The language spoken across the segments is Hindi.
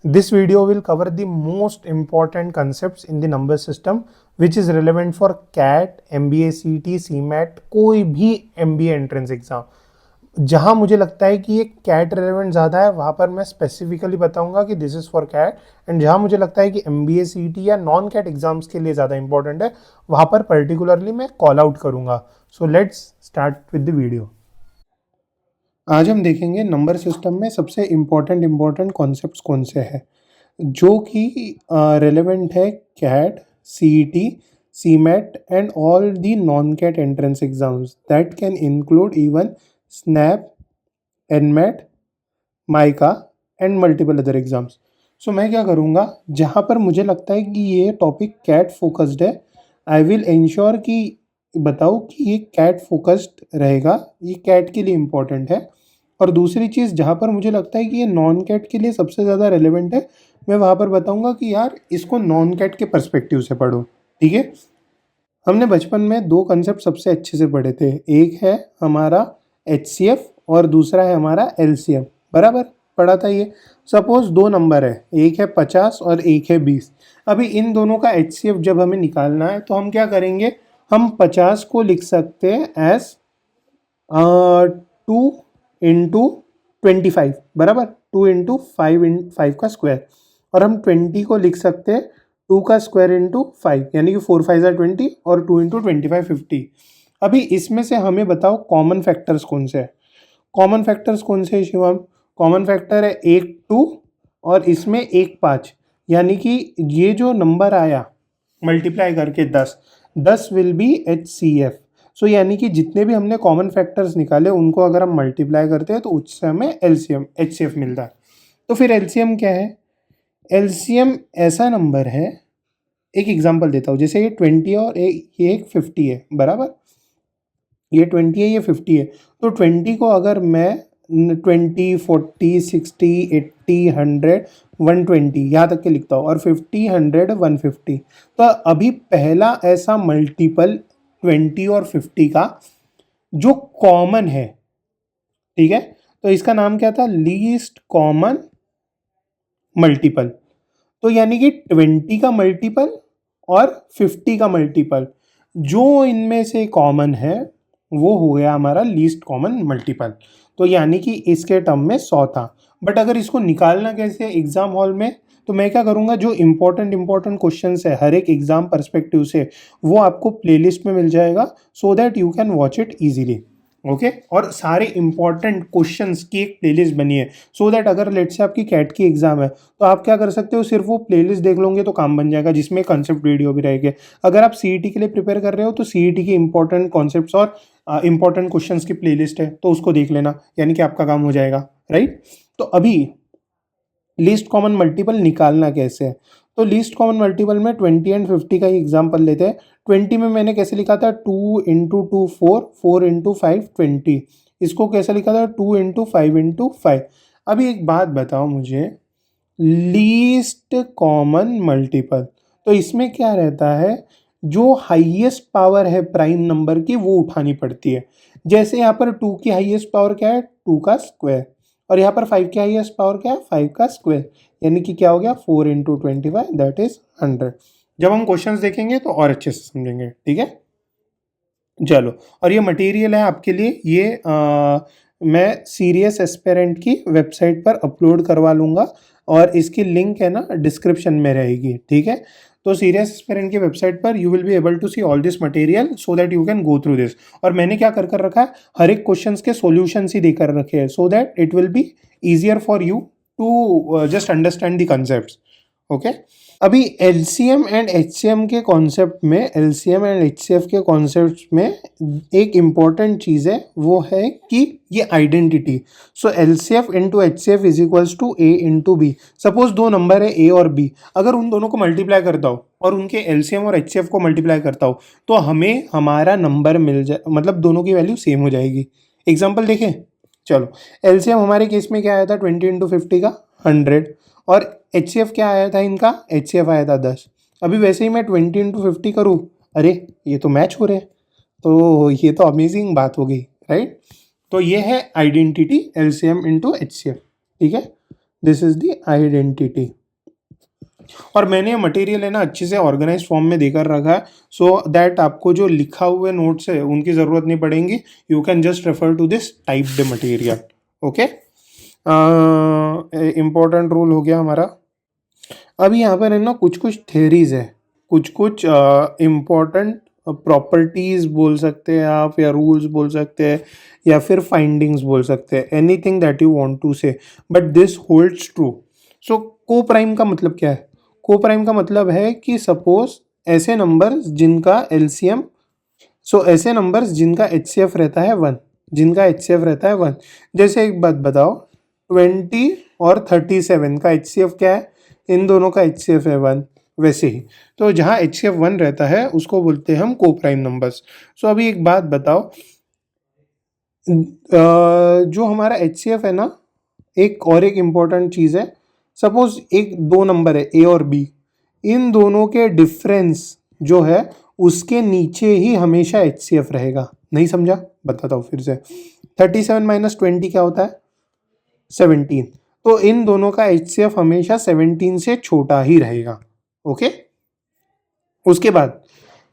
This video will cover the most important concepts in the number system which is relevant for CAT, MBA CT, CMAT, कोई भी MBA एंट्रेंस एग्जाम। जहां मुझे लगता है कि ये कैट रेलेवेंट ज़्यादा है वहां पर मैं स्पेसिफिकली बताऊंगा कि this is for CAT, and जहां मुझे लगता है कि MBA CT या नॉन कैट एग्जाम्स के लिए ज़्यादा इंपॉर्टेंट है वहां पर पर्टिकुलरली मैं कॉल आउट करूंगा। So let's start with the video. आज हम देखेंगे नंबर सिस्टम में सबसे इम्पोर्टेंट कॉन्सेप्ट्स कौन से हैं जो कि रेलेवेंट है cat, CET, CMAT and all the non cat entrance exams that can include even snap, NMAT, mica and multiple other exams. सो मैं क्या करूँगा, जहाँ पर मुझे लगता है कि ये टॉपिक कैट फोकस्ड है, आई विल इंश्योर कि बताओ कि ये कैट फोकस्ड रहेगा, ये कैट के लिए इम्पोर्टेंट है। और दूसरी चीज़ जहाँ पर मुझे लगता है कि ये नॉन कैट के लिए सबसे ज़्यादा रेलेवेंट है, मैं वहाँ पर बताऊँगा कि यार इसको नॉन कैट के पर्सपेक्टिव से पढ़ो। ठीक है, हमने बचपन में दो कंसेप्ट सबसे अच्छे से पढ़े थे, एक है हमारा HCF और दूसरा है हमारा LCM। बराबर पढ़ा था ये। सपोज दो नंबर है, एक है 50 और एक है 20। अभी इन दोनों का HCF जब हमें निकालना है तो हम क्या करेंगे, हम 50 को लिख सकते हैं एज 2 इंटू 25। बराबर 2 इंटू 5 का स्क्वायर। और हम 20 को लिख सकते हैं 2 का स्क्वायर इंटू 5, यानी कि 4 5 20 और 2 इंटू 25 50। अभी इसमें से हमें बताओ कॉमन फैक्टर्स कौन से हैं। कॉमन फैक्टर्स कौन से हैं शिवम? कॉमन फैक्टर है एक 2 और इसमें एक 5, यानी कि ये जो नंबर आया मल्टीप्लाई करके 10 विल बी HCF। सो यानी कि जितने भी हमने कॉमन फैक्टर्स निकाले उनको अगर हम मल्टीप्लाई करते हैं तो उससे हमें LCM HCF मिलता है। तो फिर LCM क्या है? LCM ऐसा नंबर है, एक एग्जांपल देता हूँ, जैसे ये 20 है और ये एक 50 है। बराबर ये 20 है, ये 50 है। तो 20 को अगर मैं 20 40 60 80 100 120 यहाँ तक के लिखता हूँ और 50 100 150, तो अभी पहला ऐसा मल्टीपल 20 और 50 का जो कॉमन है, ठीक है, तो इसका नाम क्या था? Least common multiple. तो यानी कि 20 का मल्टीपल और 50 का मल्टीपल जो इनमें से कॉमन है वो हो गया हमारा लीस्ट कॉमन मल्टीपल। तो यानी कि इसके टर्म में 100 था। बट अगर इसको निकालना कैसे एग्जाम हॉल में, तो मैं क्या करूँगा, जो इम्पोर्टेंट क्वेश्चंस है हर एक एग्जाम पर्सपेक्टिव से वो आपको प्लेलिस्ट में मिल जाएगा, सो that you can watch it easily. Okay और सारे इंपॉर्टेंट क्वेश्चंस की एक प्लेलिस्ट बनी है, सो दैट अगर लेट से आपकी कैट की एग्जाम है तो आप क्या कर सकते हो, सिर्फ वो प्लेलिस्ट देख लोगे तो काम बन जाएगा, जिसमें कंसेप्ट वीडियो भी रहेंगे। अगर आप CET के लिए प्रिपेयर कर रहे हो तो CET के इंपॉर्टेंट कॉन्सेप्ट्स और इंपॉर्टेंट क्वेश्चंस की प्लेलिस्ट है, तो उसको देख लेना, यानी कि आपका काम हो जाएगा। राइट, तो अभी लीस्ट कॉमन मल्टीपल निकालना कैसे है, तो लीस्ट कॉमन मल्टीपल में 20 एंड 50 का ही एग्जाम्पल लेते हैं। 20 में मैंने कैसे लिखा था, 2 इंटू 2 4, 4 इंटू 5 20। इसको कैसे लिखा था, 2 इंटू 5 इंटू 5। अभी एक बात बताओ मुझे, लीस्ट कॉमन मल्टीपल, तो इसमें क्या रहता है, जो हाईएस्ट पावर है प्राइम नंबर की वो उठानी पड़ती है। जैसे यहाँ पर 2 की हाईएस्ट पावर क्या है, 2 का स्क्वायर, और यहाँ पर 5 की हाईएस्ट पावर क्या है, 5 का स्क्वायर, यानी कि क्या हो गया 4 इंटू 25 दैट इज 100। जब हम क्वेश्चंस देखेंगे तो और अच्छे से समझेंगे। ठीक है, चलो, और ये मटेरियल है आपके लिए, ये मैं सीरियस एस्पिरेंट की वेबसाइट पर अपलोड करवा लूँगा और इसकी लिंक है ना डिस्क्रिप्शन में रहेगी। ठीक है, तो सीरियस एस्पिरेंट की वेबसाइट पर you will be able to see all this material so that you can go through this. और मैंने क्या कर रखा है, हर एक क्वेश्चंस के सॉल्यूशंस ही देकर रखे हैं, so that it will be easier for you to just understand the concepts. Okay, अभी LCM एंड HCM के कॉन्सेप्ट में, LCM एंड HCF के कॉन्सेप्ट में एक इम्पॉर्टेंट चीज़ है, वो है कि ये identity. So LCF into HCF is equals to A into B। Suppose दो नंबर है A और B, अगर उन दोनों को मल्टीप्लाई करता हूँ और उनके LCM और HCF को मल्टीप्लाई करता हूँ तो हमें हमारा नंबर मिल जाए, मतलब दोनों की वैल्यू सेम हो जाएगी। एग्जाम्पल देखें, चलो, LCM हमारे केस में क्या आया था, 20 इंटू 50 का 100, और HCF क्या आया था इनका, HCF आया था 10। अभी वैसे ही मैं 20 इंटू 50 करूँ, अरे ये तो मैच हो रहे हैं, तो ये तो अमेजिंग बात हो गई। राइट, तो ये है आइडेंटिटी LCM इंटू HCF। ठीक है, दिस इज द आइडेंटिटी। और मैंने ये मटेरियल है ना अच्छे से ऑर्गेनाइज फॉर्म में देकर रखा है, सो दैट आपको जो लिखा हुए नोट्स है उनकी ज़रूरत नहीं पड़ेगी। You can just refer to this typed material. Okay, important rule हो गया हमारा। अभी यहाँ पर है ना कुछ कुछ थेरीज है, कुछ कुछ इम्पोर्टेंट प्रॉपर्टीज बोल सकते हैं आप, या रूल्स बोल सकते हैं, या फिर फाइंडिंग्स बोल सकते हैं, anything that you want to say, but this holds true. So coprime का मतलब क्या है? को प्राइम का मतलब है कि सपोज ऐसे नंबर्स जिनका एलसीएम, सो ऐसे नंबर्स जिनका एचसीएफ रहता है 1, जिनका एचसीएफ रहता है 1। जैसे एक बात बताओ, 20 और 37 का एचसीएफ क्या है? इन दोनों का एचसीएफ है 1। वैसे ही तो जहाँ एचसीएफ 1 रहता है उसको बोलते हैं हम को प्राइम नंबर्स। सो अभी एक बात बताओ, जो हमारा एचसीएफ है ना, एक और एक इम्पॉर्टेंट चीज़ है, सपोज एक दो नंबर है ए और बी, इन दोनों के डिफरेंस जो है उसके नीचे ही हमेशा एचसीएफ रहेगा। नहीं समझा? बताता हूँ फिर से। 37 माइनस 20 क्या होता है? 17। तो इन दोनों का एचसीएफ हमेशा 17 से छोटा ही रहेगा। ओके, उसके बाद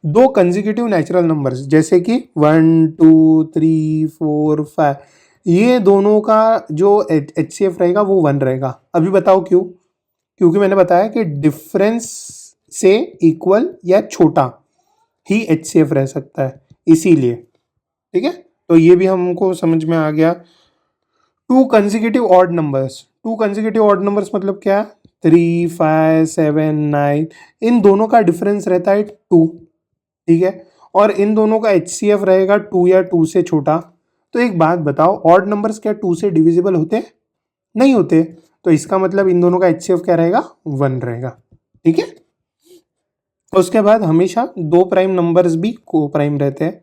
दो कंसेक्यूटिव नेचुरल नंबर्स जैसे कि 1 2 3 4 5, ये दोनों का जो एचसीएफ रहेगा वो 1 रहेगा। अभी बताओ क्यों? क्योंकि मैंने बताया कि डिफरेंस से इक्वल या छोटा ही एचसीएफ रह सकता है, इसीलिए। ठीक है, तो ये भी हमको समझ में आ गया। To consecutive odd numbers, to consecutive odd numbers मतलब क्या? 3 5 7 9, इन दोनों का डिफरेंस रहता है 2। ठीक है, और इन दोनों का एचसीएफ रहेगा 2 या 2 से छोटा। तो एक बात बताओ, ऑड नंबर्स क्या 2 से डिविजिबल होते? नहीं होते। तो इसका मतलब इन दोनों का एचसीएफ क्या रहेगा? 1 रहेगा। ठीक है, उसके बाद हमेशा दो प्राइम नंबर्स भी को प्राइम रहते हैं।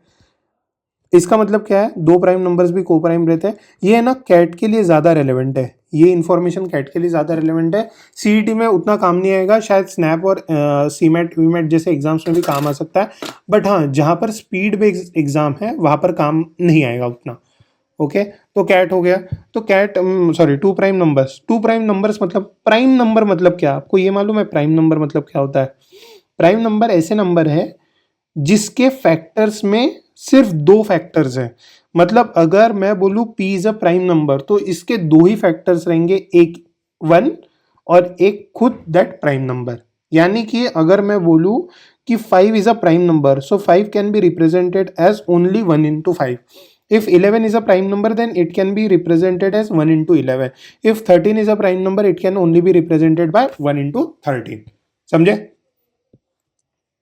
इसका मतलब क्या है? दो प्राइम नंबर्स भी को प्राइम रहते हैं। ये है ना कैट के लिए ज़्यादा रेलेवेंट है, ये इन्फॉर्मेशन कैट के लिए ज़्यादा रेलेवेंट है। सीईटी में उतना काम नहीं आएगा, शायद स्नैप और सीमेट वीमेट जैसे एग्जाम्स में भी काम आ सकता है, बट हाँ जहाँ पर स्पीड बेस्ड एग्जाम है वहाँ पर काम नहीं आएगा उतना। ओके, तो कैट हो गया। तो CAT sorry two prime numbers, two prime numbers मतलब प्राइम नंबर मतलब क्या? आपको ये मालूम है प्राइम नंबर मतलब क्या होता है? प्राइम नंबर ऐसे नंबर है जिसके फैक्टर्स में सिर्फ दो फैक्टर्स हैं। मतलब अगर मैं बोलूँ p is a prime number तो इसके दो ही फैक्टर्स रहेंगे, एक 1 और एक खुद दैट प्राइम नंबर। यानी कि अगर मैं बोलूँ कि 5 is a prime number, so 5 can be represented as only 1 into 5। If 11 is a prime number, then it can be represented as 1 into 11. If 13 is a prime number, it can only be represented by 1 into 13. समझे?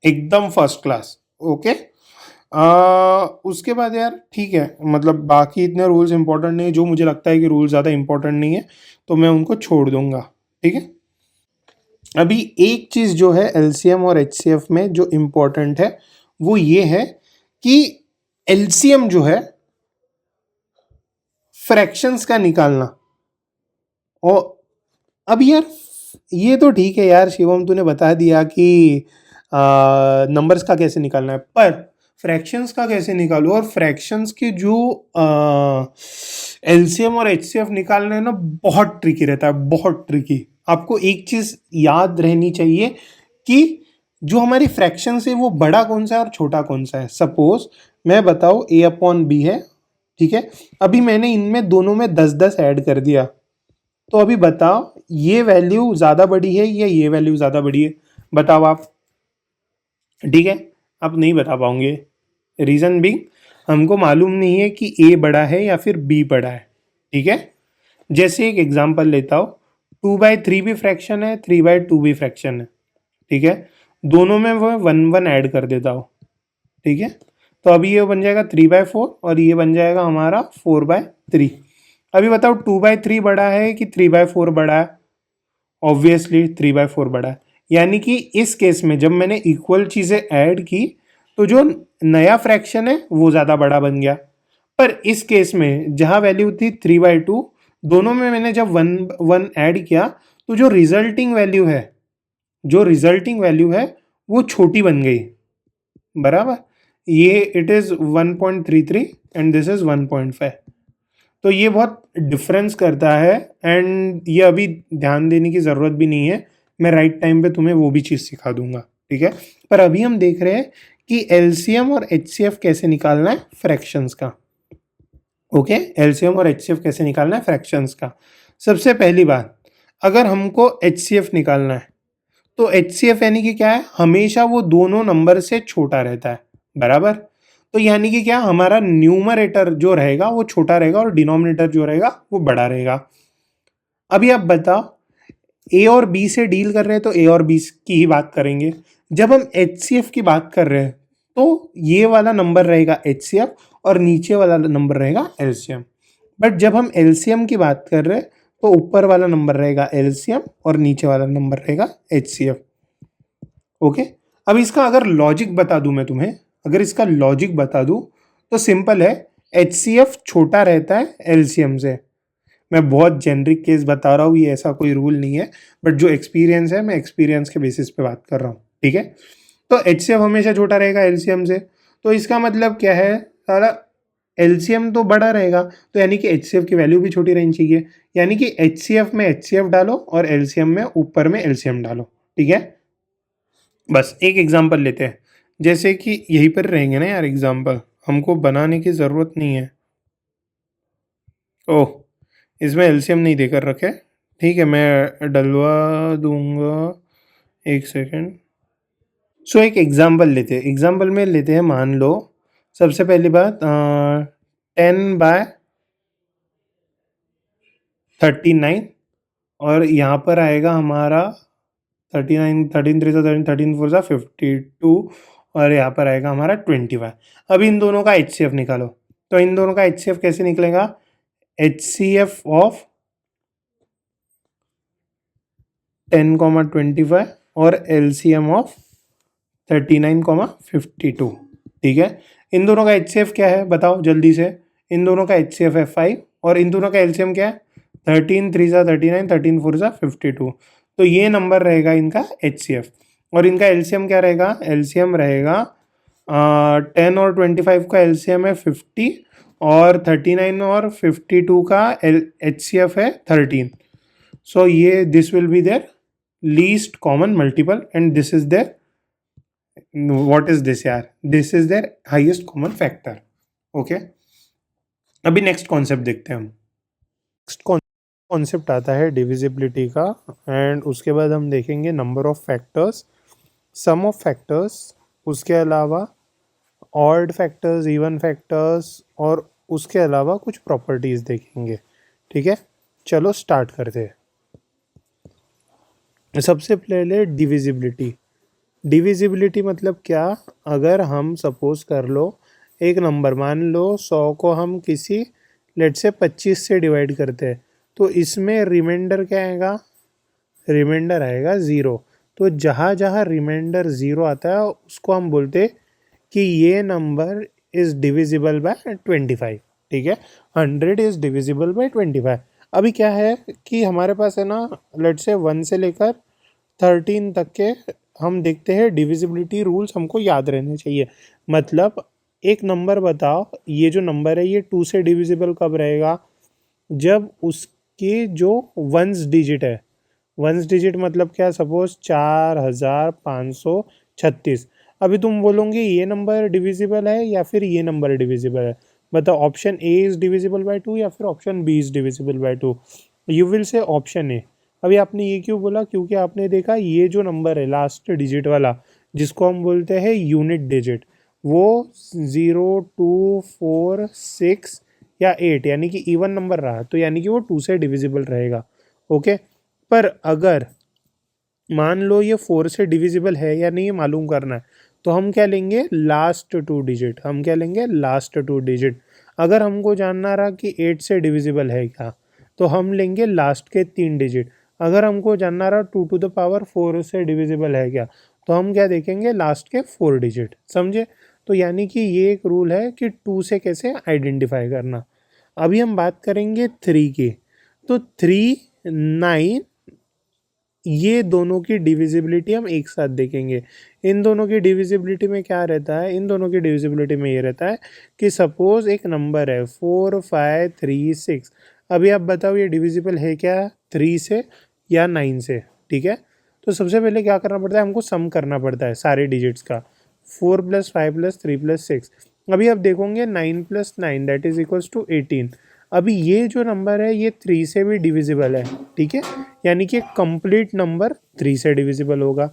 एकदम फर्स्ट क्लास। ओके, उसके बाद यार ठीक है, मतलब बाकी इतने रूल्स इंपॉर्टेंट नहीं है। जो मुझे लगता है कि रूल ज़्यादा इंपॉर्टेंट नहीं है तो मैं उनको छोड़ दूंगा। ठीक है, अभी एक चीज़ जो है एलसीएम और एचसीएफ में जो इम्पोर्टेंट है वो ये है कि एलसीएम जो है फ्रैक्शंस का निकालना। और अब यार ये तो ठीक है यार शिवम, तूने बता दिया कि नंबर्स का कैसे निकालना है, पर फ्रैक्शंस का कैसे निकालूं? और फ्रैक्शंस के जो एलसीएम और एचसीएफ निकालना है ना, बहुत ट्रिकी रहता है, बहुत ट्रिकी। आपको एक चीज़ याद रहनी चाहिए कि जो हमारी फ्रैक्शंस है वो बड़ा कौन सा है और छोटा कौन सा है। सपोज मैं बताऊँ a अपॉन बी है, ठीक है, अभी मैंने इनमें दोनों में 10-10 ऐड कर दिया, तो अभी बताओ ये वैल्यू ज़्यादा बड़ी है या ये वैल्यू ज़्यादा बड़ी है? बताओ आप। ठीक है, आप नहीं बता पाओगे। रीज़न भी हमको मालूम नहीं है कि ए बड़ा है या फिर बी बड़ा है। ठीक है, जैसे एक एग्जांपल लेता हूँ, 2/3 भी फ्रैक्शन है, 3/2 भी फ्रैक्शन है। ठीक है, दोनों में वो 1 ऐड कर देता हूँ। ठीक है, तो अभी ये बन जाएगा 3/4 और ये बन जाएगा हमारा 4/3। अभी बताओ 2/3 बड़ा है कि 3/4 बड़ा है? ऑब्वियसली 3/4 बड़ा है। यानी कि इस केस में जब मैंने इक्वल चीज़ें ऐड की तो जो नया फ्रैक्शन है वो ज़्यादा बड़ा बन गया। पर इस केस में जहाँ वैल्यू थी 3/2, दोनों में मैंने जब 1 ऐड किया तो जो रिजल्टिंग वैल्यू है, जो रिजल्टिंग वैल्यू है वो छोटी बन गई। बराबर, ये it is 1.33 and this is 1.5। तो ये बहुत डिफरेंस करता है एंड ये अभी ध्यान देने की ज़रूरत भी नहीं है, मैं राइट टाइम पे तुम्हें वो भी चीज़ सिखा दूंगा, ठीक है। पर अभी हम देख रहे हैं कि एलसीएम और एचसीएफ कैसे निकालना है फ्रैक्शंस का। ओके, एलसीएम और एचसीएफ कैसे निकालना है फ्रैक्शंस का। सबसे पहली बात, अगर हमको एचसीएफ निकालना है तो एचसीएफ यानी कि क्या है, हमेशा वो दोनों नंबर से छोटा रहता है, बराबर। तो यानी कि क्या, हमारा न्यूमरेटर जो रहेगा वो छोटा रहेगा और डिनोमिनेटर जो रहेगा वो बड़ा रहेगा। अभी आप बताओ, ए और बी से डील कर रहे हैं तो ए और बी की ही बात करेंगे। जब हम एचसीएफ की बात कर रहे हैं तो ये वाला नंबर रहेगा एचसीएफ और नीचे वाला नंबर रहेगा एलसीएम। बट जब हम एलसीएम की बात कर रहे हैं तो ऊपर वाला नंबर रहेगा एलसीएम और नीचे वाला नंबर रहेगा एचसीएफ। ओके, अब इसका अगर लॉजिक बता दूं मैं तुम्हें, अगर इसका लॉजिक बता दूं तो सिंपल है, एचसीएफ छोटा रहता है एलसीएम से। मैं बहुत जेनरिक केस बता रहा हूँ, ये ऐसा कोई रूल नहीं है, बट जो एक्सपीरियंस है मैं एक्सपीरियंस के बेसिस पे बात कर रहा हूँ, ठीक है। तो एचसीएफ हमेशा छोटा रहेगा एलसीएम से, तो इसका मतलब क्या है, सारा एलसीएम तो बड़ा रहेगा, तो यानी कि एचसीएफ की वैल्यू भी छोटी रहनी चाहिए। यानी कि एचसीएफ में एचसीएफ डालो और एलसीएम में ऊपर में एलसीएम डालो, ठीक है। बस एक एग्जांपल लेते हैं, जैसे कि यहीं पर रहेंगे ना यार एग्जांपल, हमको बनाने की ज़रूरत नहीं है। ओह, इसमें एलसीएम नहीं देकर रखे, ठीक है, मैं डलवा दूंगा, एक सेकेंड। सो एक एग्जांपल लेते हैं, एग्जांपल में लेते हैं, मान लो सबसे पहली बात 10/39 और यहाँ पर आएगा हमारा 39, 13 3 13, 13 4 52 और यहाँ पर आएगा हमारा 25। अब इन दोनों का एचसीएफ निकालो, तो इन दोनों का एचसीएफ कैसे निकलेगा, एचसीएफ ऑफ 10,25 और एलसीएम ऑफ 39,52, ठीक है। इन दोनों का एचसीएफ क्या है बताओ जल्दी से, इन दोनों का एचसीएफ है 5 और इन दोनों का एलसीएम क्या है, 13 3 39, 13 4 52। तो ये नंबर रहेगा इनका एचसीएफ और इनका एलसीएम क्या रहेगा, एलसीएम रहेगा 10 और 25 का एलसीएम है 50 और 39 और 52 का एचसीएफ है 13। सो ये this will be their least common multiple and this is their, what is this यार, this is their highest common factor. Okay, अभी नेक्स्ट कॉन्सेप्ट देखते हैं हम। नेक्स्ट कॉन्सेप्ट आता है डिविजिबिलिटी का एंड उसके बाद हम देखेंगे number of factors, sum of factors, उसके अलावा ऑड फैक्टर्स, इवन फैक्टर्स और उसके अलावा कुछ प्रॉपर्टीज देखेंगे, ठीक है। चलो स्टार्ट करते हैं। सबसे पहले डिविजिबिलिटी। डिविजिबिलिटी मतलब क्या, अगर हम सपोज कर लो एक नंबर, मान लो 100 को हम किसी लेट से 25 से डिवाइड करते हैं तो इसमें रिमाइंडर क्या आएगा, रिमाइंडर आएगा 0। तो जहाँ जहाँ रिमाइंडर 0 आता है उसको हम बोलते कि ये नंबर इज़ डिविजिबल बाय 25, ठीक है। 100 इज़ डिविजिबल बाय 25। अभी क्या है कि हमारे पास है ना, लेट से 1 से लेकर 13 तक के हम देखते हैं डिविजिबिलिटी रूल्स हमको याद रहने चाहिए। मतलब एक नंबर बताओ, ये जो नंबर है ये 2 से डिविजिबल कब रहेगा, जब उसके जो वंस डिजिट है, वंस डिजिट मतलब क्या, सपोज 4536। अभी तुम बोलोगे ये नंबर डिविजिबल है या फिर ये नंबर डिविजिबल है, बताओ option A is divisible by 2 या फिर option B is divisible by 2। You will say option A. अभी आपने ये क्यों बोला, क्योंकि आपने देखा ये जो नंबर है लास्ट डिजिट वाला जिसको हम बोलते हैं यूनिट डिजिट, वो 0 2 4 6 या 8 यानी कि इवन नंबर रहा, तो यानी कि वो 2 से डिविजिबल रहेगा। ओके, पर अगर मान लो ये 4 से डिविजिबल है या नहीं मालूम करना है तो हम क्या लेंगे, लास्ट 2 डिजिट, हम क्या लेंगे, लास्ट 2 डिजिट। अगर हमको जानना रहा कि 8 से डिविजिबल है क्या तो हम लेंगे लास्ट के 3 डिजिट। अगर हमको जानना रहा 2 to the power 4 से डिविजिबल है क्या तो हम क्या देखेंगे, लास्ट के 4 डिजिट, समझे। तो यानी कि ये एक रूल है कि 2 से कैसे आइडेंटिफाई करना। अभी हम बात करेंगे 3 की, तो 3 9 ये दोनों की डिविजिबिलिटी हम एक साथ देखेंगे। इन दोनों की डिविजिबिलिटी में क्या रहता है, इन दोनों की डिविजिबिलिटी में ये रहता है कि सपोज एक नंबर है 4 5 3 6। अभी आप बताओ ये डिविजिबल है क्या 3 से या 9 से। ठीक है, तो सबसे पहले क्या करना पड़ता है, हमको सम करना पड़ता है सारे डिजिट्स का। 4 + 5 + 3 + 6। अभी आप देखोगे 9 + 9 दैट इज इक्वल्स टू 18। अभी ये जो नंबर है ये 3 से भी डिविजिबल है। ठीक है, यानी कि कंप्लीट नंबर 3 से डिविजिबल होगा।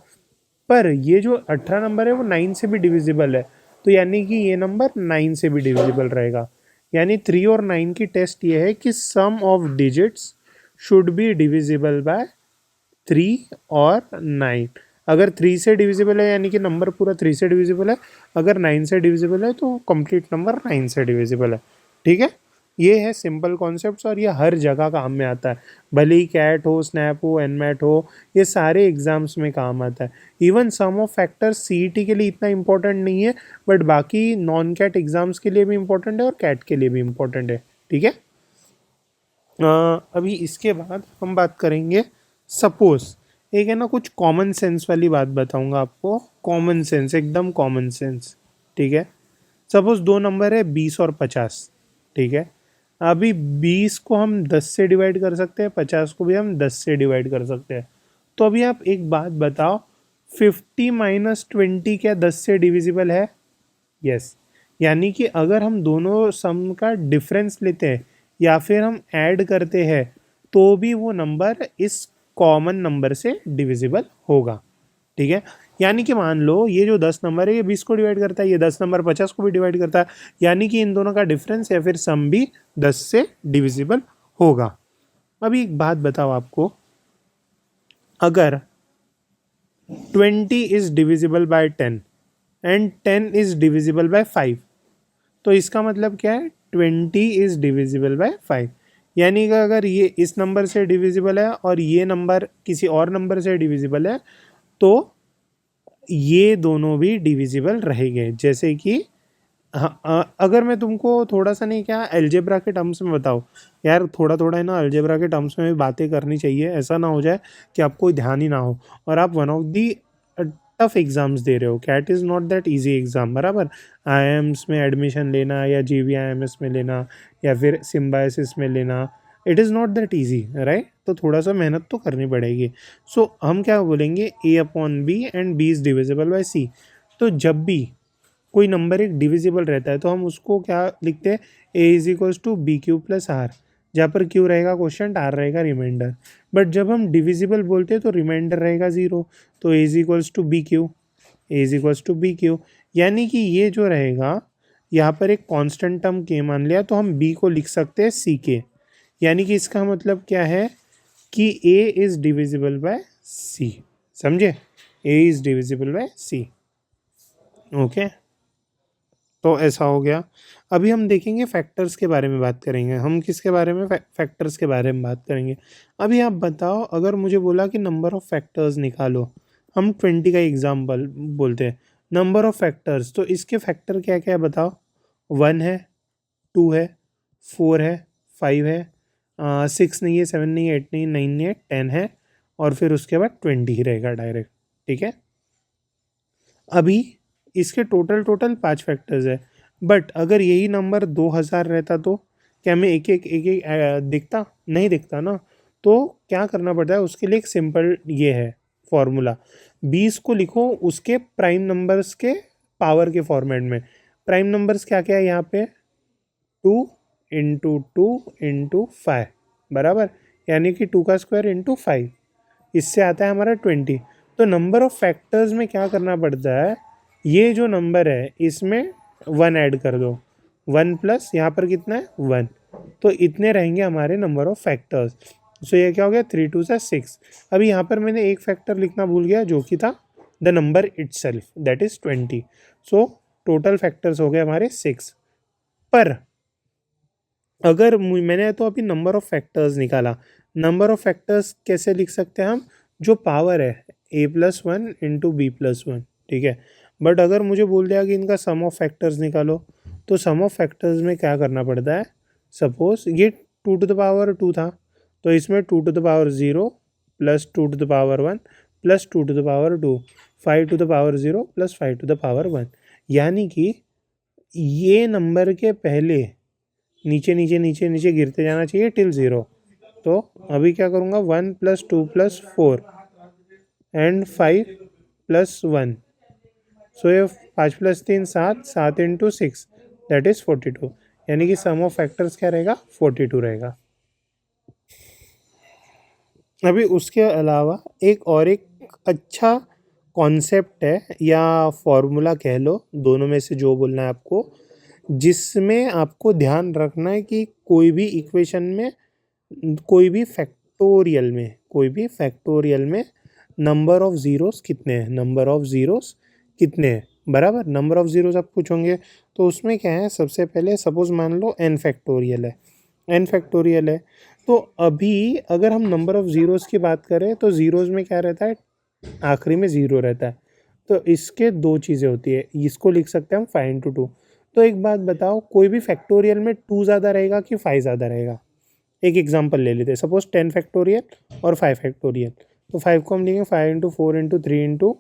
पर ये जो 18 नंबर है वो 9 से भी डिविजिबल है, तो यानी कि ये नंबर 9 से भी डिविजिबल रहेगा। यानी 3 और 9 की टेस्ट ये है कि sum of digits should be divisible by 3 और 9। अगर 3 से डिविजिबल है यानी कि नंबर पूरा 3 से डिविजिबल है, अगर 9 से डिविजिबल है तो कंप्लीट नंबर 9 से डिविजिबल है। ठीक है, ये है सिंपल कॉन्सेप्ट्स और ये हर जगह काम में आता है। भले ही कैट हो, स्नैप हो, एनमैट हो, ये सारे एग्जाम्स में काम आता है। Even sum of factors CET के लिए इतना इंपॉर्टेंट नहीं है, बट बाकी नॉन कैट एग्जाम्स के लिए भी इंपॉर्टेंट है और कैट के लिए भी इंपॉर्टेंट है। ठीक है, अभी इसके बाद हम बात करेंगे सपोज। एक है ना कुछ कॉमन सेंस वाली बात बताऊंगा आपको, कॉमन सेंस, एकदम कॉमन सेंस। ठीक है, सपोज दो नंबर है 20 और 50। ठीक है, अभी 20 को हम 10 से डिवाइड कर सकते हैं, 50 को भी हम 10 से डिवाइड कर सकते हैं। तो अभी आप एक बात बताओ, 50 - 20 क्या 10 से डिविजिबल है? यस। यानी कि अगर हम दोनों सम का डिफरेंस लेते हैं या फिर हम ऐड करते हैं तो भी वो नंबर इस कॉमन नंबर से डिविजिबल होगा। ठीक है, यानी कि मान लो ये जो 10 नंबर है ये 20 को डिवाइड करता है, ये 10 नंबर 50 को भी डिवाइड करता है, यानी कि इन दोनों का डिफरेंस या फिर सम भी 10 से डिविजिबल होगा। अभी एक बात बताओ आपको, अगर 20 is divisible bye 10 and 10 is divisible bye 5, तो इसका मतलब क्या है, 20 इज डिविजिबल बाय 5। यानी कि अगर ये इस नंबर से डिविजिबल है और ये नंबर किसी और नंबर से डिविजिबल है तो ये दोनों भी डिविजिबल रहेंगे। जैसे कि हाँ, अगर मैं तुमको थोड़ा सा नहीं क्या अलजेब्रा के टर्म्स में बताऊँ, यार थोड़ा थोड़ा है ना अलजेब्रा के टर्म्स में भी बातें करनी चाहिए, ऐसा ना हो जाए कि आपको ध्यान ही ना हो और आप one of the tough exams दे रहे हो। CAT is not that easy exam, बराबर। आईएम्स में एडमिशन लेना या जीवीआईएमएस में लेना या फिर सिम्बायोसिस में लेना, it is not that easy, right. तो थोड़ा सा मेहनत तो करनी पड़ेगी। सो हम क्या बोलेंगे, A/B and B is divisible by C। तो जब भी कोई नंबर एक डिविजिबल रहता है तो हम उसको क्या लिखते हैं, A = BQ+R, जहाँ पर Q रहेगा क्वेश्चन, R रहेगा रिमाइंडर। बट जब हम डिविजिबल बोलते हैं तो रिमाइंडर रहेगा 0, तो A=BQ, A=BQ। यानी कि ये जो रहेगा यहाँ पर एक कांस्टेंट टर्म K मान लिया तो हम B को लिख सकते हैं CK। यानी कि इसका मतलब क्या है कि A is divisible by C। समझे, A is divisible by C। Okay, तो ऐसा हो गया। अभी हम देखेंगे फैक्टर्स के बारे में बात करेंगे। हम किसके बारे में, फैक्टर्स के बारे में बात करेंगे। अभी आप बताओ, अगर मुझे बोला कि नंबर ऑफ़ फैक्टर्स निकालो, हम 20 का एग्जाम्पल बोलते हैं, नंबर ऑफ़ फैक्टर्स, तो इसके फैक्टर क्या क्या है बताओ। 1 है, 2 है, 4 है, 5 है, 6 नहीं है, 7 नहीं है, 8 नहीं है, 9 नहीं है, 10 है, और फिर उसके बाद 20 ही रहेगा डायरेक्ट। ठीक है, अभी इसके टोटल टोटल 5 फैक्टर्स है, बट अगर यही नंबर 2000 रहता तो क्या मैं एक एक एक एक दिखता, नहीं दिखता ना। तो क्या करना पड़ता है उसके लिए, एक सिंपल ये है फॉर्मूला। 20 को लिखो उसके प्राइम नंबर्स के पावर के फॉर्मेट में। प्राइम नंबर्स क्या क्या है यहाँ पे, 2 × 2 × 5, बराबर। यानी कि 2 का स्क्वायर इंटू 5, इससे आता है हमारा 20। तो नंबर ऑफ फैक्टर्स में क्या करना पड़ता है, ये जो नंबर है इसमें 1 ऐड कर दो, 1 प्लस यहाँ पर कितना है 1, तो इतने रहेंगे हमारे नंबर ऑफ फैक्टर्स। सो ये क्या हो गया, 3 2 सा 6। अभी यहाँ पर मैंने एक फैक्टर लिखना भूल गया जो कि था the number itself, that is 20। So total factors हो गए हमारे 6। पर अगर मैंने तो अभी नंबर ऑफ फैक्टर्स निकाला, नंबर ऑफ फैक्टर्स कैसे लिख सकते हैं हम, जो पावर है A+1 × B+1। ठीक है, बट अगर मुझे बोल दिया कि इनका सम ऑफ फैक्टर्स निकालो, तो सम ऑफ फैक्टर्स में क्या करना पड़ता है। सपोज ये 2 टू द पावर 2 था, तो इसमें 2 to the power 0 plus 2 to the power 1 plus 2 to the power 2, 5 to the power 0 plus 5 to the power 1। यानी कि ये नंबर के पहले नीचे नीचे नीचे नीचे गिरते जाना चाहिए टिल 0। तो अभी क्या करूँगा, 1 प्लस 2 प्लस 4 एंड 5 प्लस 1। सो ये 5 प्लस 3 7, 7 इंटू 6 दैट इज 42। यानी कि सम ऑफ फैक्टर्स क्या रहेगा, 42 रहेगा। अभी उसके अलावा एक अच्छा कॉन्सेप्ट है या फॉर्मूला कह लो, दोनों में से जो बोलना है आपको, जिसमें आपको ध्यान रखना है कि कोई भी इक्वेशन में, कोई भी फैक्टोरियल में नंबर ऑफ ज़ीरोस कितने हैं, नंबर ऑफ ज़ीरोस कितने हैं, बराबर। नंबर ऑफ ज़ीरोस आप पूछोगे तो उसमें क्या है, सबसे पहले सपोज मान लो n फैक्टोरियल है। तो अभी अगर हम नंबर ऑफ ज़ीरोस की बात करें तो ज़ीरोस में क्या रहता है, आखिरी में ज़ीरो रहता है। तो इसके दो चीज़ें होती है, इसको लिख सकते हैं हम 5 इंटू 2। तो एक बात बताओ, कोई भी फैक्टोरियल में 2 ज़्यादा रहेगा कि 5 ज़्यादा रहेगा। एक एग्जांपल ले लेते हैं, सपोज 10 फैक्टोरियल और 5 फैक्टोरियल। तो 5 को हम लिखेंगे 5 इंटू 4 इंटू 3 इंटू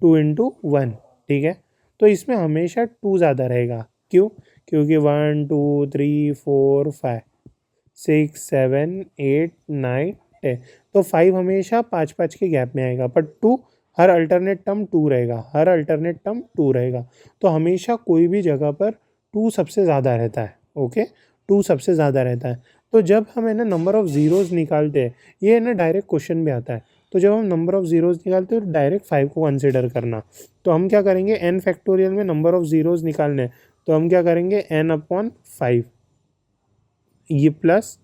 2 इंटू 1, ठीक है। तो इसमें हमेशा 2 ज़्यादा रहेगा, क्यों, क्योंकि 1 2 3 4 5 6 7 8 9 10। तो 5 हमेशा 5 5 के गैप में आएगा, पर 2 हर अल्टरनेट टर्म 2 रहेगा। तो हमेशा कोई भी जगह पर 2 सबसे ज़्यादा रहता है, ओके, 2 सबसे ज़्यादा रहता है। तो जब हम है ना नंबर ऑफ़ ज़ीरोज़ निकालते हैं, ये है ना डायरेक्ट क्वेश्चन में आता है। तो जब हम नंबर ऑफ़ ज़ीरोज़ निकालते हैं तो डायरेक्ट 5 को कंसिडर करना। तो हम क्या करेंगे, n फैक्टोरियल में नंबर ऑफ़ ज़ीरोज़ निकालने हैं, तो हम क्या करेंगे, n/5 ये प्लस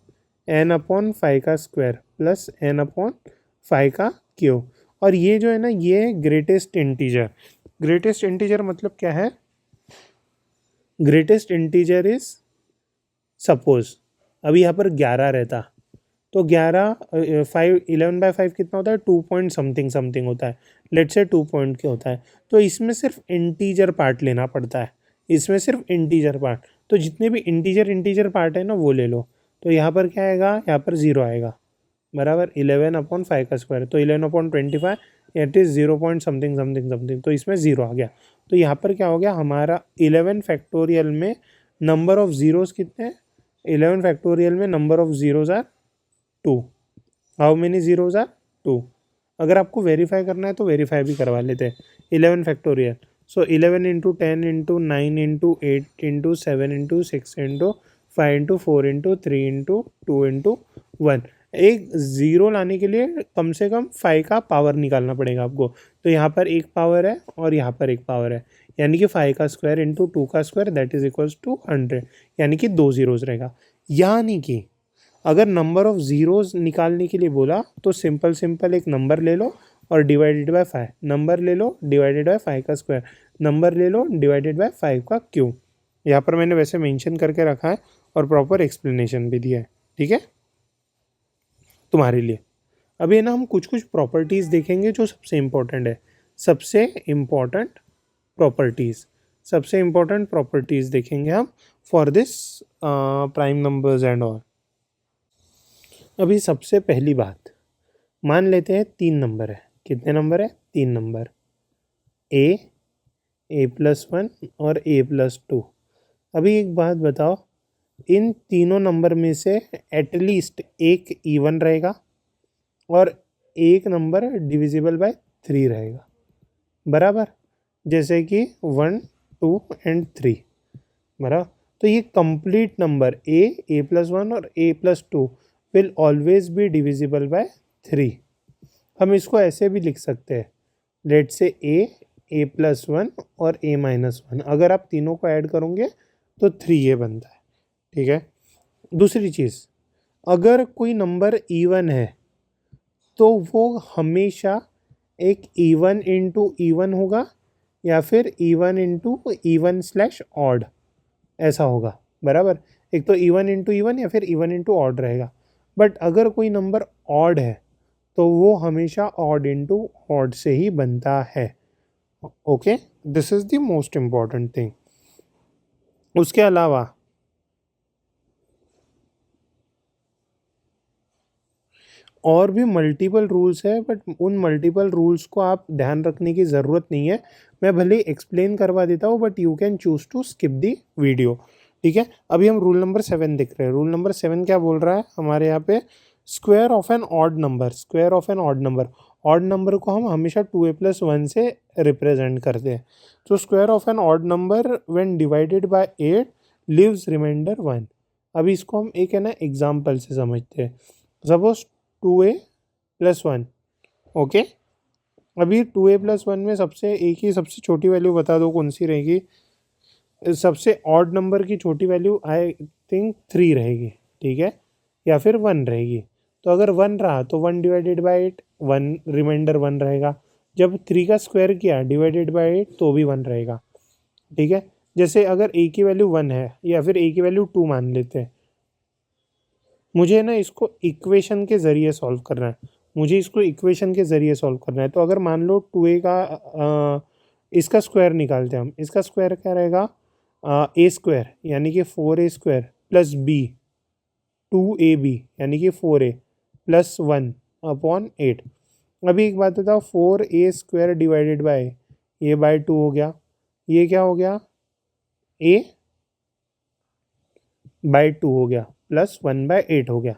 n/5 का स्क्वायर प्लस n/5 का क्यूब। और ये जो है ना, ये ग्रेटेस्ट इंटीजर मतलब क्या है, ग्रेटेस्ट इंटीजर इज, सपोज अभी यहाँ पर 11 रहता, तो 11/5 कितना होता है, 2 पॉइंट समथिंग होता है, लेट से 2 पॉइंट के होता है। तो इसमें सिर्फ इंटीजर पार्ट लेना पड़ता है, इसमें सिर्फ इंटीजर पार्ट। तो जितने भी इंटीजर पार्ट है ना वो ले लो। तो यहाँ पर क्या आएगा, यहाँ पर 0 आएगा, बराबर। 11/5 का स्क्वायर, तो 11/25 इट इज़ 0 पॉइंट समथिंग, तो इसमें 0 आ गया। तो यहाँ पर क्या हो गया, हमारा 11 फैक्टोरियल में नंबर ऑफ ज़ीरोज़ कितने हैं, 11 फैक्टोरियल में number of zeros are 2। How many zeros are 2। अगर आपको वेरीफाई करना है तो वेरीफाई भी करवा लेते हैं। 11 फैक्टोरियल, सो 11 into 10 into 9 into 8 into 7 into 6 into 5 into 4 into 3 into 2 into 1। एक ज़ीरो लाने के लिए कम से कम 5 का पावर निकालना पड़ेगा आपको। तो यहाँ पर एक पावर है और यहाँ पर एक पावर है, यानी कि 5 का स्क्वायर इंटू 2 का square that is equals to 100, यानी कि 2 ज़ीरोज़ रहेगा। यानी कि अगर नंबर ऑफ ज़ीरोज़ निकालने के लिए बोला तो सिंपल एक नंबर ले लो और डिवाइडेड बाय 5, नंबर ले लो डिवाइडेड बाय 5 का स्क्वायर, नंबर ले लो डिवाइडेड बाय 5 का क्यूब। यहाँ पर मैंने वैसे मेंशन करके रखा है और प्रॉपर एक्सप्लेनेशन भी दिया है, ठीक है, तुम्हारे लिए। अभी है ना हम कुछ प्रॉपर्टीज़ देखेंगे जो सबसे इम्पोर्टेंट है, सबसे इम्पोर्टेंट प्रॉपर्टीज़ देखेंगे हम for this prime numbers and all. अभी सबसे पहली बात, मान लेते हैं 3 नंबर है, कितने नंबर है, 3 नंबर, a+1 और a+2। अभी एक बात बताओ, इन तीनों नंबर में से एटलीस्ट एक इवन रहेगा और एक नंबर डिविजिबल बाय 3 रहेगा, बराबर। जैसे कि 1 2 एंड 3, बराबर। तो ये कंप्लीट नंबर a+1 और a+2 will always be divisible by 3। हम इसको ऐसे भी लिख सकते हैं, लेट से a+1 और a-1, अगर आप तीनों को ऐड करोगे तो 3 ये बनता है, ठीक है। दूसरी चीज़, अगर कोई नंबर इवन है तो वो हमेशा एक इवन इंटू इवन होगा या फिर even into even slash odd, ऐसा होगा, बराबर। एक तो इवन इंटू इवन या फिर इवन इंटू ऑड रहेगा। बट अगर कोई नंबर ऑड है तो वो हमेशा ऑड इंटू ऑड से ही बनता है, okay, this is the most important thing. उसके अलावा और भी मल्टीपल रूल्स है, बट उन मल्टीपल रूल्स को आप ध्यान रखने की ज़रूरत नहीं है। मैं भले एक्सप्लेन करवा देता हूँ, but you can choose to skip the video. ठीक है, अभी हम रूल नंबर 7 देख रहे हैं। रूल नंबर 7 क्या बोल रहा है हमारे यहाँ पे? Square of an odd number. Square of an odd number, odd number को हम हमेशा 2a+1 से रिप्रेजेंट करते हैं। तो square of an odd number when divided by 8 leaves remainder 1। अभी इसको हम एक है ना एग्जाम्पल से समझते हैं। Suppose 2a+1, okay. अभी 2a+1 में सबसे छोटी वैल्यू बता दो कौन सी रहेगी? सबसे ऑड नंबर की छोटी वैल्यू आई थिंक 3 रहेगी, ठीक है, या फिर 1 रहेगी। तो अगर 1 रहा तो 1 डिवाइडेड बाई 8, 1 रिमाइंडर 1 रहेगा। जब 3 का स्क्वायर किया डिवाइडेड बाई 8 तो भी 1 रहेगा, ठीक है। जैसे अगर a की वैल्यू 1 है या फिर a की वैल्यू 2 मान लेते हैं, मुझे ना इसको इक्वेशन के ज़रिए सॉल्व करना है। तो अगर मान लो 2a का इसका स्क्वायर निकालते हैं हम। इसका स्क्वायर क्या रहेगा? ए स्क्वायर यानी कि 4a² प्लस b, 2ab यानी कि 4a प्लस 1/8। अभी एक बात बताओ, 4a² डिवाइडेड बाय ये बाय 2 हो गया, ये क्या हो गया? a बाय 2 हो गया प्लस 1/8 हो गया,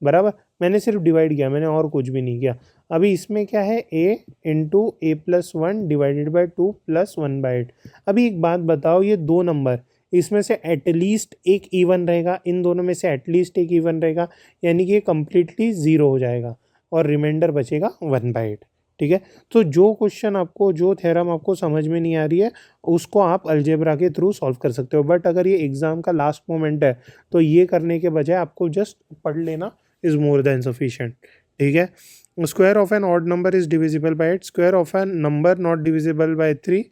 बराबर। मैंने सिर्फ डिवाइड किया, मैंने और कुछ भी नहीं किया। अभी इसमें क्या है? a into a+1 divided by 2 plus 1/8। अभी एक बात बताओ, ये दो नंबर, इसमें से एटलीस्ट एक इवन रहेगा, इन दोनों में से एटलीस्ट एक इवन रहेगा, यानी कि ये कम्प्लीटली 0 हो जाएगा और रिमाइंडर बचेगा 1/8, ठीक है। तो जो क्वेश्चन आपको, जो थ्योरम आपको समझ में नहीं आ रही है, उसको आप अलजेब्रा के थ्रू सॉल्व कर सकते हो। बट अगर ये एग्जाम का लास्ट मोमेंट है तो ये करने के बजाय आपको जस्ट पढ़ लेना इज मोर देन सफिशिएंट, ठीक है। Square of an odd number is divisible by 8। Square of an number not divisible by 3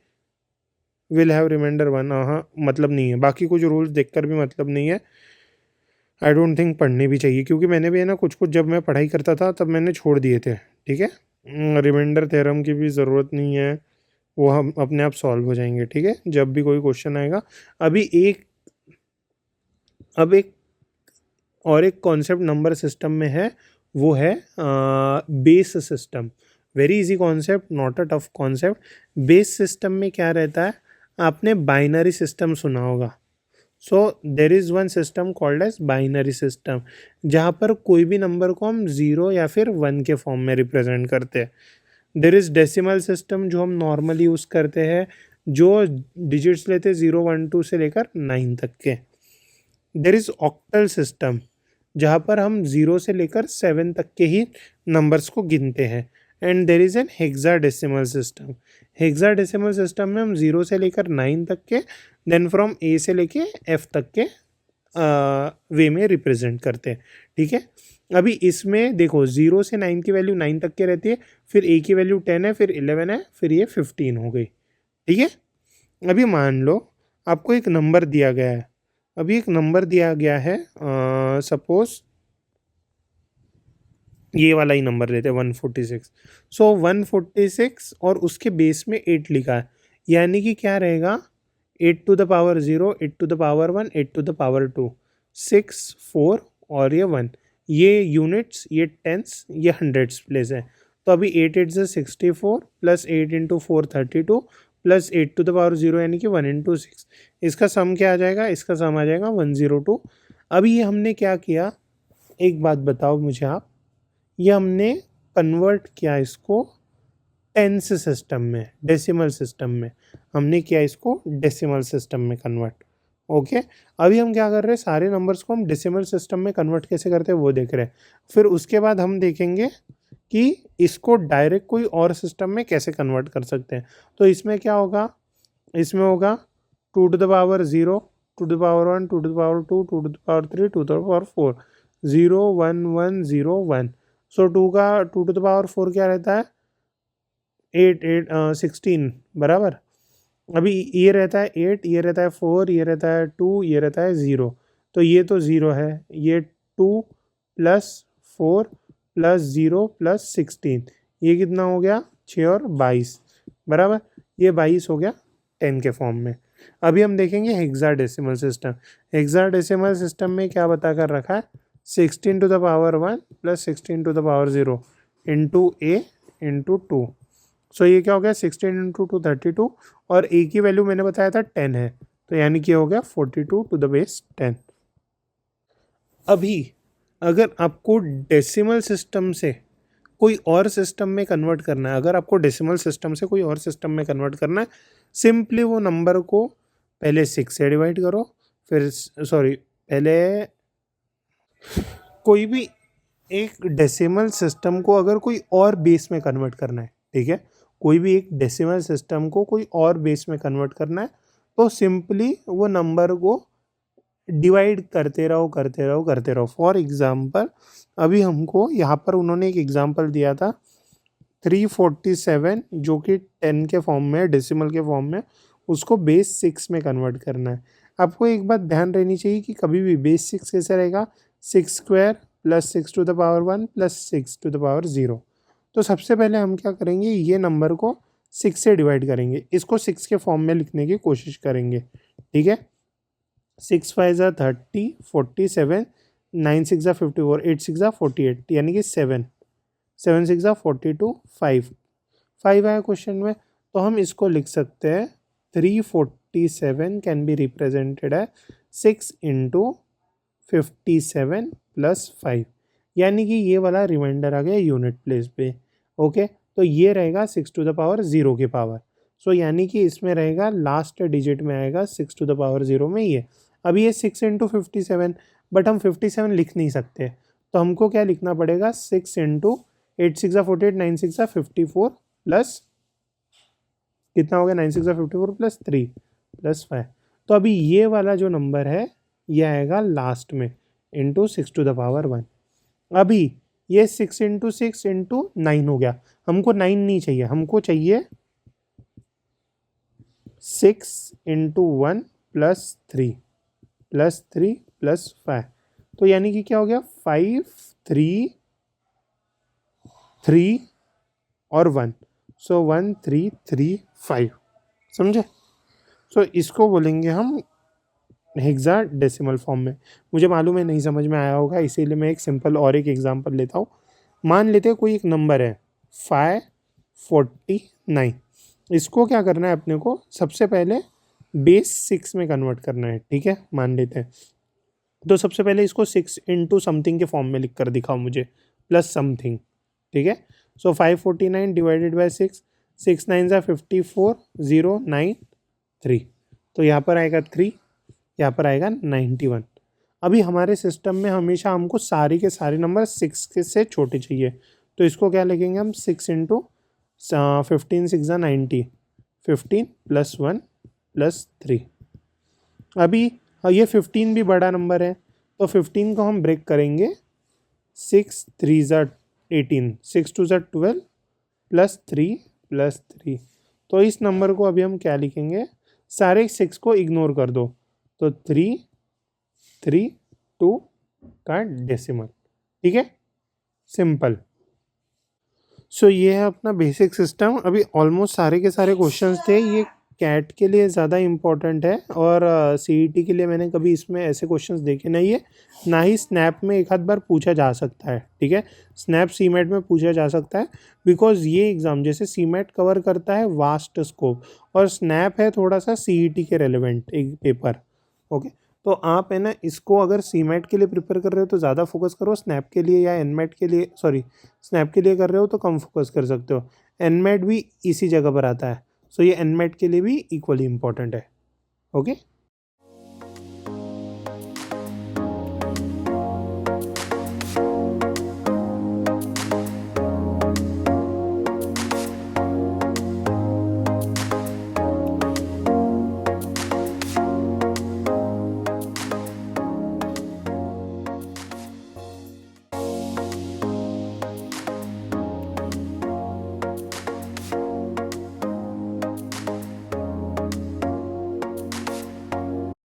will have remainder 1। हाँ, मतलब नहीं है, बाकी कुछ रूल्स देखकर भी मतलब नहीं है। आई डोंट थिंक पढ़ने भी चाहिए, क्योंकि मैंने भी है ना कुछ जब मैं पढ़ाई करता था तब मैंने छोड़ दिए थे, ठीक है। रिमाइंडर थ्योरम की भी ज़रूरत नहीं है, वो हम अपने आप सॉल्व हो जाएंगे, ठीक है, जब भी कोई क्वेश्चन आएगा। अब एक कॉन्सेप्ट नंबर सिस्टम में है, वो है base system. Very easy concept, not a tough concept. Base system में क्या रहता है? आपने बाइनरी सिस्टम सुना होगा। So there is one system called as binary system, जहाँ पर कोई भी नंबर को हम 0 या फिर 1 के फॉर्म में रिप्रेजेंट करते हैं। देर इज़ डेसिमल सिस्टम, जो हम नॉर्मली यूज़ करते हैं, जो डिजिट्स लेते हैं 0, 1, 2 से लेकर 9 तक के। देर इज़ ऑक्टल सिस्टम, जहाँ पर हम 0 से लेकर 7 तक के ही नंबर्स को गिनते हैं। And there is an hexadecimal system. Hexadecimal system में हम 0 से लेकर 9 तक के, देन फ्रॉम ए से लेके एफ तक के वे में रिप्रेजेंट करते हैं, ठीक है। अभी इसमें देखो 0 से 9 की वैल्यू 9 तक के रहती है, फिर ए की वैल्यू 10 है, फिर 11 है, फिर ये 15 हो गई, ठीक है। अभी मान लो आपको एक नंबर दिया गया है। सपोज ये वाला ही नंबर लेते हैं 146। सो 146 और उसके बेस में 8 लिखा है, यानी कि क्या रहेगा? 8 to the power 0, 8 to the power 1, 8 to the power 2, 6, 4 और ये 1। ये यूनिट्स, ये टेंस, ये हंड्रेड्स प्लेस है। तो अभी 8 8 से 64 plus 8 into 4 32 plus 8 to the power 0 यानी कि 1 इंटू 6। इसका सम क्या आ जाएगा? इसका सम आ जाएगा 102। अभी ये हमने क्या किया, एक बात बताओ मुझे आप, ये हमने कन्वर्ट किया इसको टेंस सिस्टम में, डेसिमल सिस्टम में। हमने किया इसको डेसिमल सिस्टम में कन्वर्ट, ओके। अभी हम क्या कर रहे हैं, सारे नंबर्स को हम डेसिमल सिस्टम में कन्वर्ट कैसे करते हैं वो देख रहे हैं। फिर उसके बाद हम देखेंगे कि इसको डायरेक्ट कोई और सिस्टम में कैसे कन्वर्ट कर सकते हैं। तो इसमें क्या होगा? इसमें होगा 2 to the power 0, 2 to the power 1, 2 to the power 2, 2 to the power 3, 2 to the power 4, 0 1 1 0 1। सो 2 टू द पावर 4 क्या रहता है? 16, बराबर। अभी ये रहता है 8, ये रहता है 4, ये रहता है 2, ये रहता है 0। तो ये तो 0 है, ये 2 प्लस 4 प्लस 0 प्लस 16, ये कितना हो गया? 6 और 22, बराबर। ये 22 हो गया 10 के फॉर्म में। अभी हम देखेंगे हेक्साडेसिमल सिस्टम। हेक्साडेसिमल सिस्टम में क्या बता कर रखा है? 16 to the power 1 plus 16 to the power 0 into A into 2। सो ये क्या हो गया 16 इंटू 2 32 और ए की वैल्यू मैंने बताया था 10 है, तो यानी कि हो गया 42 टू द बेस 10। अभी अगर आपको डेसिमल सिस्टम से कोई और सिस्टम में कन्वर्ट करना है, अगर आपको डेसिमल सिस्टम से कोई और सिस्टम में कन्वर्ट करना है, सिंपली वो नंबर को पहले 6 से डिवाइड करो, फिर पहले कोई भी एक डेसिमल सिस्टम को अगर कोई और बेस में कन्वर्ट करना है, ठीक है, कोई भी एक डेसिमल सिस्टम को कोई और बेस में कन्वर्ट करना है, तो सिंपली वो नंबर को डिवाइड करते रहो। फॉर एग्जाम्पल अभी हमको यहाँ पर उन्होंने एक एग्जाम्पल दिया था 347 जो कि 10 के फॉर्म में, डेसिमल के फॉर्म में, उसको बेस 6 में कन्वर्ट करना है। आपको एक बात ध्यान रहनी चाहिए कि कभी भी बेस 6 कैसे रहेगा, 6 square plus 6 to the power 1 plus 6 to the power 0। तो सबसे पहले हम क्या करेंगे, ये नंबर को 6 से डिवाइड करेंगे, इसको 6 के फॉर्म में लिखने की कोशिश करेंगे, ठीक है। 6 5 ज़ा 30, 47, 9 6 ज़ा 54, 8 6 ज़ा 48, यानी कि 7 6 ज़ा 42, 5 आया क्वेश्चन में, तो हम इसको लिख सकते हैं 347 कैन बी रिप्रेजेंटेड है 6 इंटू 57 प्लस 5, यानी कि ये वाला रिमाइंडर आ गया यूनिट प्लेस पे। ओके, तो ये रहेगा 6 टू द पावर 0 की पावर। सो यानी कि इसमें रहेगा लास्ट डिजिट में आएगा 6 टू द पावर 0 में ये। अभी ये 6 इंटू 57, बट हम 57 लिख नहीं सकते, तो हमको क्या लिखना पड़ेगा, 6 इंटू 8 6 ज़ा 48, 9 6 ज़ा 54 प्लस कितना हो गया, 9 6 ज़ा 54 प्लस 3 प्लस 5। तो अभी ये वाला जो नंबर है ये आएगा लास्ट में इंटू 6 टू द पावर 1। अभी ये 6 इंटू 6 इंटू 9 हो गया, हमको 9 नहीं चाहिए, हमको चाहिए 6 इंटू 1 प्लस 3 प्लस 3 प्लस 5, तो यानी कि क्या हो गया 5 3 3 और 1, सो 1 3 3 5, समझे। सो इसको बोलेंगे हम हेक्साडेसिमल फॉर्म में। मुझे मालूम है नहीं समझ में आया होगा, इसीलिए मैं एक सिंपल और एक एग्जांपल लेता हूँ। मान लेते हैं कोई एक नंबर है 549, इसको क्या करना है अपने को, सबसे पहले बेस 6 में कन्वर्ट करना है, ठीक है, मान लेते हैं। तो सबसे पहले इसको 6 इंटू समथिंग के फॉर्म में लिख कर दिखाओ मुझे, प्लस समथिंग, ठीक है। सो 549 डिवाइडेड बाई 6, 6 9 ज़ा 54, 0 9 3, तो यहाँ पर आएगा 3, यहाँ पर आएगा 91। अभी हमारे सिस्टम में हमेशा हमको सारे के सारे नंबर 6 के से छोटे चाहिए, तो इसको क्या लिखेंगे हम, 6 इंटू 15 6 ज़ा 90, 15 प्लस 1 प्लस 3। अभी ये 15 भी बड़ा नंबर है, तो 15 को हम ब्रेक करेंगे, 6 3 ज़ा 18, 6 2 ज़ा 12 प्लस 3, तो इस नंबर को अभी हम क्या लिखेंगे, सारे 6 को इग्नोर कर दो, तो 3 3 2 का डेसिमल, ठीक है, सिंपल। सो ये है अपना बेसिक सिस्टम। अभी ऑलमोस्ट सारे के सारे क्वेश्चंस थे, ये कैट के लिए ज़्यादा इम्पोर्टेंट है और सीईटी के लिए मैंने कभी इसमें ऐसे क्वेश्चंस देखे नहीं है, ना ही स्नैप में एक आध बार पूछा जा सकता है, ठीक है। स्नैप सीमेट में पूछा जा सकता है, बिकॉज ये एग्ज़ाम जैसे सीमेट कवर करता है वास्ट स्कोप, और स्नैप है थोड़ा सा सीईटी के रेलिवेंट एक पेपर। ओके, तो आप है ना इसको अगर सीमेट के लिए प्रिपेयर कर रहे हो तो ज़्यादा फोकस करो, स्नैप के लिए या एनमेट के लिए, स्नैप के लिए कर रहे हो तो कम फोकस कर सकते हो। एनमेट भी इसी जगह पर आता है, सो ये एनमेट के लिए भी इक्वली इम्पॉर्टेंट है। ओके।